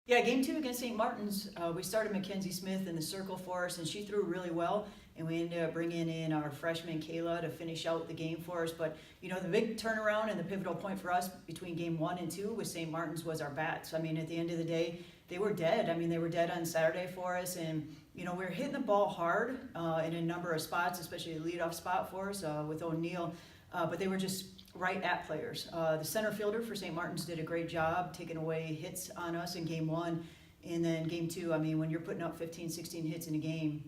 Yeah, game two against St. Martin's, we started Mackenzie Smith in the circle for us, and she threw really well. And we ended up bringing in our freshman Kayla to finish out the game for us. But the big turnaround and the pivotal point for us between game 1 and 2 with St. Martin's was our bats. I mean, at the end of the day, they were dead. I mean, they were dead on Saturday for us, and we were hitting the ball hard in a number of spots, especially the leadoff spot for us with O'Neill. But they were just right at players. The center fielder for St. Martin's did a great job taking away hits on us in game 1. And then game 2, I mean, when you're putting up 15, 16 hits in a game,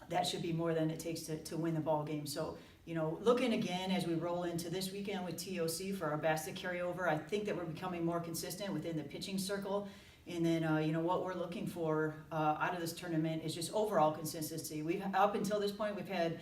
that should be more than it takes to win the ball game. So, looking again as we roll into this weekend with TOC for our bats to carry over, I think that we're becoming more consistent within the pitching circle. And then, what we're looking for out of this tournament is just overall consistency. Up until this point, we've had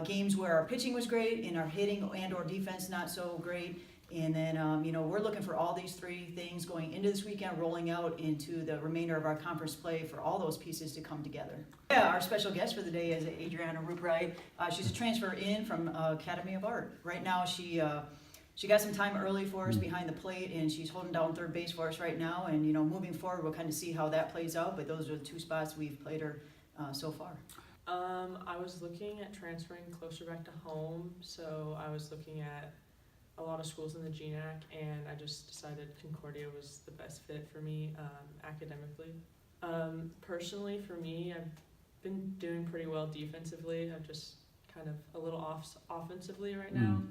games where our pitching was great and our hitting and or defense not so great. And then, we're looking for all these three things going into this weekend, rolling out into the remainder of our conference play for all those pieces to come together. Yeah, our special guest for the day is Adriana Rubright. She's a transfer in from Academy of Art. Right now, she got some time early for us behind the plate, and she's holding down third base for us right now. And, moving forward, we'll kind of see how that plays out. But those are the two spots we've played her so far. I was looking at transferring closer back to home, so I was looking at a lot of schools in the GNAC, and I just decided Concordia was the best fit for me academically. Personally, for me, I've been doing pretty well defensively. I'm just kind of a little off offensively right now,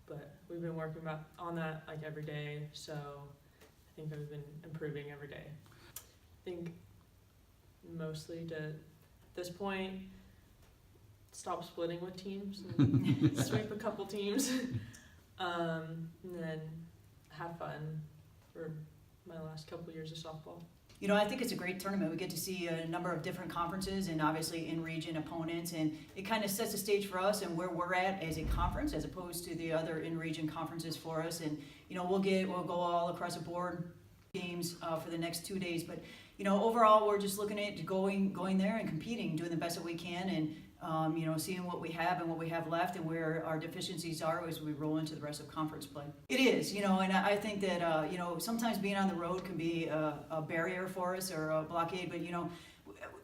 but we've been working on that like every day, so I think I've been improving every day. I think mostly to this point, stop splitting with teams and sweep a couple teams. And then have fun for my last couple years of softball. I think it's a great tournament. We get to see a number of different conferences and obviously in-region opponents, and it kind of sets the stage for us and where we're at as a conference as opposed to the other in-region conferences for us. And we'll go all across the board games for the next 2 days, but overall we're just looking at going there and competing, doing the best that we can, and seeing what we have and what we have left and where our deficiencies are as we roll into the rest of conference play. It is, and I think that, sometimes being on the road can be a barrier for us or a blockade, but,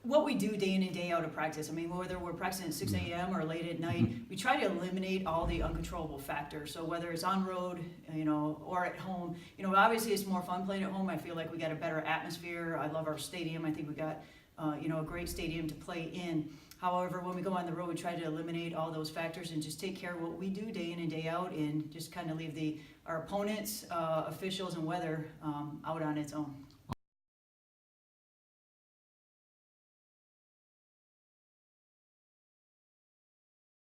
what we do day in and day out of practice, I mean, whether we're practicing at 6 a.m. or late at night, we try to eliminate all the uncontrollable factors. So whether it's on road, or at home, obviously it's more fun playing at home. I feel like we got a better atmosphere. I love our stadium. I think we got, a great stadium to play in. However, when we go on the road, we try to eliminate all those factors and just take care of what we do day in and day out, and just kind of leave our opponents, officials, and weather out on its own.